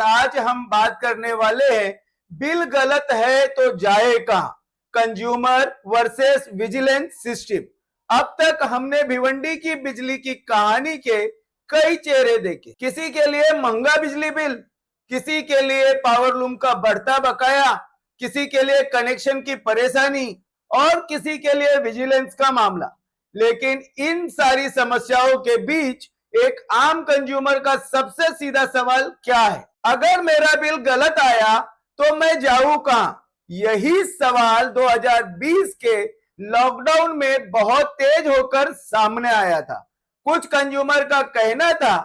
आज हम बात करने वाले हैं बिल गलत है तो जाए कहां, कंज्यूमर वर्सेस विजिलेंस सिस्टम। अब तक हमने भिवंडी की बिजली की कहानी के कई चेहरे देखे। किसी के लिए महंगा बिजली बिल, किसी के लिए पावर लूम का बढ़ता बकाया, किसी के लिए कनेक्शन की परेशानी और किसी के लिए विजिलेंस का मामला। लेकिन इन सारी समस्याओं के बीच एक आम कंज्यूमर का सबसे सीधा सवाल क्या है? अगर मेरा बिल गलत आया तो मैं जाऊं कहां? यही सवाल 2020 के लॉकडाउन में बहुत तेज होकर सामने आया था। कुछ कंज्यूमर का कहना था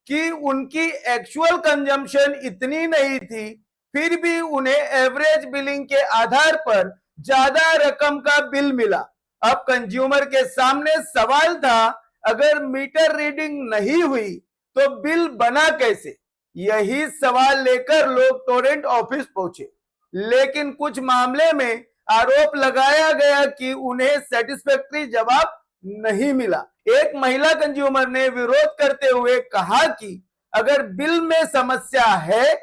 कि उनकी एक्चुअल कंजम्पशन इतनी नहीं थी, फिर भी उन्हें एवरेज बिलिंग के आधार पर ज्यादा रकम का बिल मिला। अब कंज्यूमर के सामने सवाल था, अगर मीटर रीडिंग नहीं हुई तो बिल बना कैसे? यही सवाल लेकर लोग टोरेंट ऑफिस पहुंचे, लेकिन कुछ मामले में आरोप लगाया गया कि उन्हें सेटिस्फैक्टरी जवाब नहीं मिला। एक महिला कंज्यूमर ने विरोध करते हुए कहा कि अगर बिल में समस्या है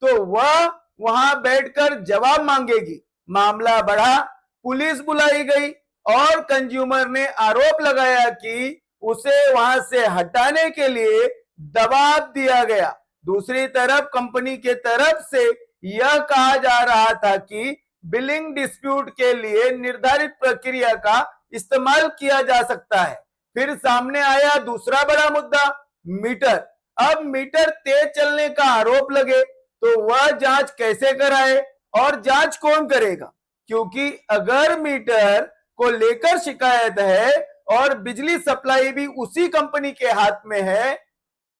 तो वह वहां बैठकर जवाब मांगेगी। मामला बढ़ा, पुलिस बुलाई गई और कंज्यूमर ने आरोप लगाया कि उसे वहां से हटाने के लिए दबाव दिया गया। दूसरी तरफ कंपनी के तरफ से यह कहा जा रहा था कि बिलिंग डिस्प्यूट के लिए निर्धारित प्रक्रिया का इस्तेमाल किया जा सकता है। फिर सामने आया दूसरा बड़ा मुद्दा, मीटर। अब मीटर तेज चलने का आरोप लगे तो वह जांच कैसे कराए और जांच कौन करेगा? क्योंकि अगर मीटर को लेकर शिकायत है और बिजली सप्लाई भी उसी कंपनी के हाथ में है,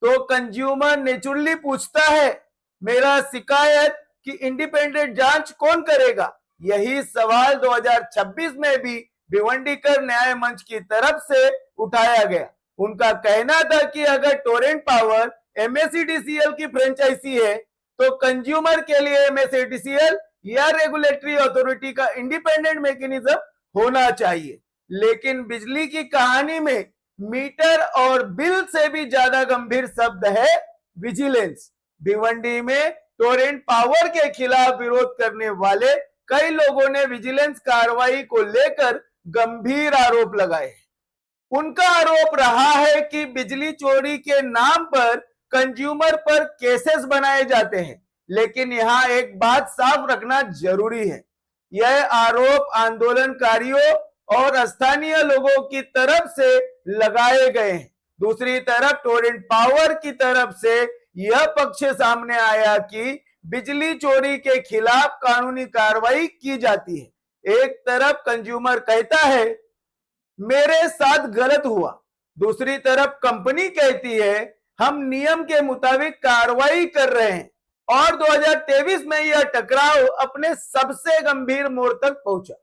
तो कंज्यूमर नेचुरली पूछता है, मेरा शिकायत की इंडिपेंडेंट जांच कौन करेगा? यही सवाल 2026 में भी भिवंडीकर न्याय मंच की तरफ से उठाया गया। उनका कहना था कि अगर टोरेंट पावर एमएसईडीसीएल की फ्रेंचाइजी है तो कंज्यूमर के लिए एमएसईडीसीएल या रेगुलेटरी अथॉरिटी का इंडिपेंडेंट मैकेनिज्म होना चाहिए। लेकिन बिजली की कहानी में मीटर और बिल से भी ज्यादा गंभीर शब्द है विजिलेंस। भिवंडी में टोरेंट पावर के खिलाफ विरोध करने वाले कई लोगों ने विजिलेंस कार्रवाई को लेकर गंभीर आरोप लगाए। उनका आरोप रहा है कि बिजली चोरी के नाम पर कंज्यूमर पर केसेस बनाए जाते हैं। लेकिन यहां एक बात साफ रखना जरूरी है, यह आरोप आंदोलनकारियों और स्थानीय लोगों की तरफ से लगाए गए हैं। दूसरी तरफ टोरेंट पावर की तरफ से यह पक्ष सामने आया कि बिजली चोरी के खिलाफ कानूनी कार्रवाई की जाती है। एक तरफ कंज्यूमर कहता है मेरे साथ गलत हुआ, दूसरी तरफ कंपनी कहती है हम नियम के मुताबिक कार्रवाई कर रहे हैं। और 2023 में यह टकराव अपने सबसे गंभीर मोड़ तक पहुंचा।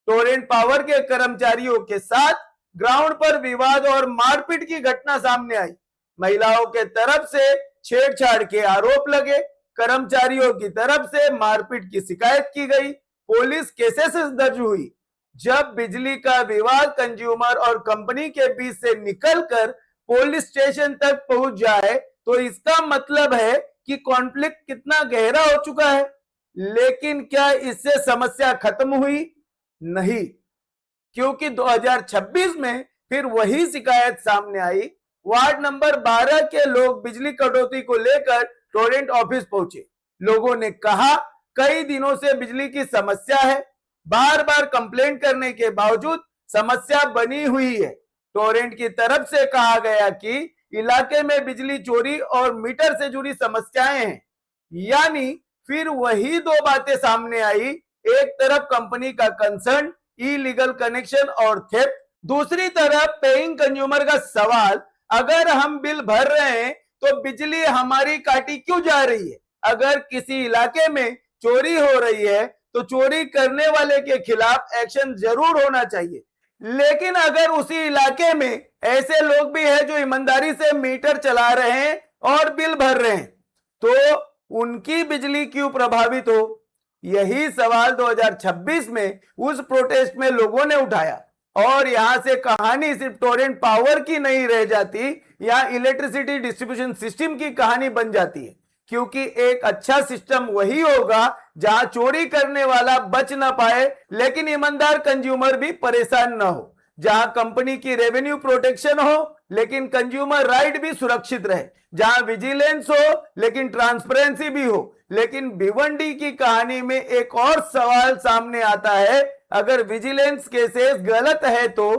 टोरेंट पावर के कर्मचारियों के साथ ग्राउंड पर विवाद और मारपीट की घटना सामने आई। महिलाओं के तरफ से छेड़छाड़ के आरोप लगे, कर्मचारियों की तरफ से मारपीट की शिकायत की गई, पुलिस केसेस दर्ज हुई। जब बिजली का विवाद कंज्यूमर और कंपनी के बीच से निकलकर पुलिस स्टेशन तक पहुंच जाए तो इसका मतलब है कि कॉन्फ्लिक्ट कितना गहरा हो चुका है। लेकिन क्या इससे समस्या खत्म हुई? नहीं, क्योंकि 2026 में फिर वही शिकायत सामने आई। वार्ड नंबर 12 के लोग बिजली कटौती को लेकर टोरेंट ऑफिस पहुंचे। लोगों ने कहा कई दिनों से बिजली की समस्या है, बार बार कंप्लेंट करने के बावजूद समस्या बनी हुई है। टोरेंट की तरफ से कहा गया कि इलाके में बिजली चोरी और मीटर से जुड़ी समस्याएं हैं। यानी फिर वही दो बातें सामने आई, एक तरफ कंपनी का कंसर्न इलीगल कनेक्शन और थेफ्ट, दूसरी तरफ पेइंग कंज्यूमर का सवाल, अगर हम बिल भर रहे हैं तो बिजली हमारी काटी क्यों जा रही है? अगर किसी इलाके में चोरी हो रही है तो चोरी करने वाले के खिलाफ एक्शन जरूर होना चाहिए। लेकिन अगर उसी इलाके में ऐसे लोग भी हैं जो ईमानदारी से मीटर चला रहे हैं और बिल भर रहे हैं, तो उनकी बिजली क्यों प्रभावित हो? यही सवाल 2026 में उस प्रोटेस्ट में लोगों ने उठाया। और यहां से कहानी सिर्फ टोरेंट पावर की नहीं रह जाती, यहां इलेक्ट्रिसिटी डिस्ट्रीब्यूशन सिस्टम की कहानी बन जाती है। क्योंकि एक अच्छा सिस्टम वही होगा जहां चोरी करने वाला बच ना पाए लेकिन ईमानदार कंज्यूमर भी परेशान ना हो, जहां कंपनी की रेवेन्यू प्रोटेक्शन हो लेकिन कंज्यूमर राइट भी सुरक्षित रहे, जहां विजिलेंस हो लेकिन ट्रांसपेरेंसी भी हो। लेकिन भिवंडी की कहानी में एक और सवाल सामने आता है, अगर विजिलेंस केसेस गलत है तो,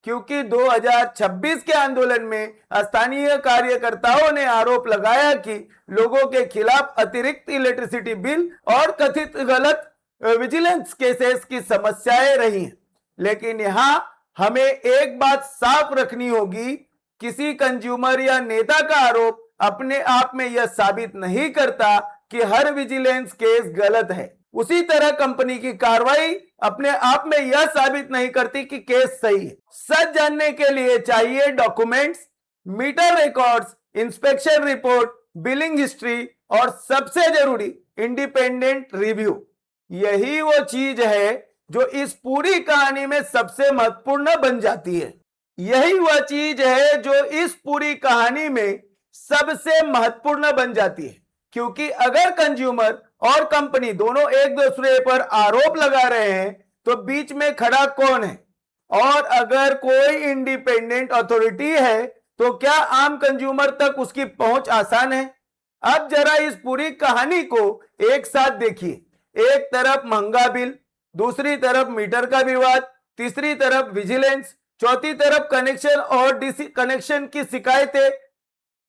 क्योंकि 2026 के आंदोलन में स्थानीय कार्यकर्ताओं ने आरोप लगाया कि लोगों के खिलाफ अतिरिक्त इलेक्ट्रिसिटी बिल और कथित गलत विजिलेंस केसेस की समस्याएं रही हैं। लेकिन यहां हमें एक बात साफ रखनी होगी, किसी कंज्यूमर या नेता का आरोप अपने आप में यह साबित नहीं करता कि हर विजिलेंस केस गलत है। उसी तरह कंपनी की कार्रवाई अपने आप में यह साबित नहीं करती कि केस सही है। सच जानने के लिए चाहिए documents, metre records, inspection report, billing history और सबसे जरूरी इंडिपेंडेंट रिव्यू। यही वो चीज है जो इस पूरी कहानी में सबसे महत्वपूर्ण बन जाती है। यही वह चीज है जो इस पूरी कहानी में सबसे महत्वपूर्ण बन जाती है, क्योंकि अगर कंज्यूमर और कंपनी दोनों एक दूसरे पर आरोप लगा रहे हैं तो बीच में खड़ा कौन है? और अगर कोई इंडिपेंडेंट अथॉरिटी है तो क्या आम कंज्यूमर तक उसकी पहुंच आसान है? अब जरा इस पूरी कहानी को एक साथ देखिए। एक तरफ महंगा बिल, दूसरी तरफ मीटर का विवाद, तीसरी तरफ विजिलेंस, चौथी तरफ कनेक्शन और डिसकनेक्शन की शिकायतें।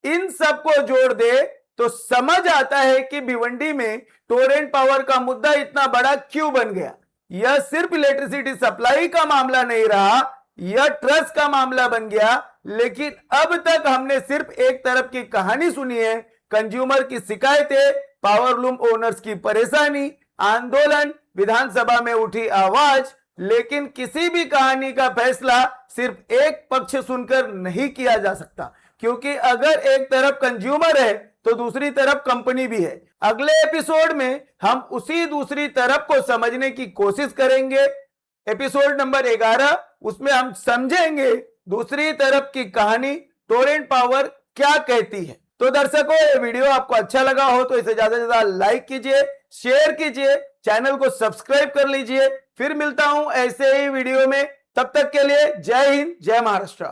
इन सबको जोड़ दे तो समझ आता है कि भिवंडी में टोरेंट पावर का मुद्दा इतना बड़ा क्यों बन गया। यह सिर्फ इलेक्ट्रिसिटी सप्लाई का मामला नहीं रहा, यह ट्रस्ट का मामला बन गया। लेकिन अब तक हमने सिर्फ एक तरफ की कहानी सुनी है, कंज्यूमर की शिकायतें, पावर लूम ओनर्स की परेशानी, आंदोलन, विधानसभा में उठी आवाज। लेकिन किसी भी कहानी का फैसला सिर्फ एक पक्ष सुनकर नहीं किया जा सकता, क्योंकि अगर एक तरफ कंज्यूमर है तो दूसरी तरफ कंपनी भी है। अगले एपिसोड में हम उसी दूसरी तरफ को समझने की कोशिश करेंगे। एपिसोड नंबर 11, उसमें हम समझेंगे दूसरी तरफ की कहानी, टोरेंट पावर क्या कहती है। तो दर्शकों, ये वीडियो आपको अच्छा लगा हो तो इसे ज्यादा से ज्यादा लाइक कीजिए, शेयर कीजिए, चैनल को सब्सक्राइब कर लीजिए। फिर मिलता हूं ऐसे ही वीडियो में, तब तक के लिए जय हिंद, जय महाराष्ट्र।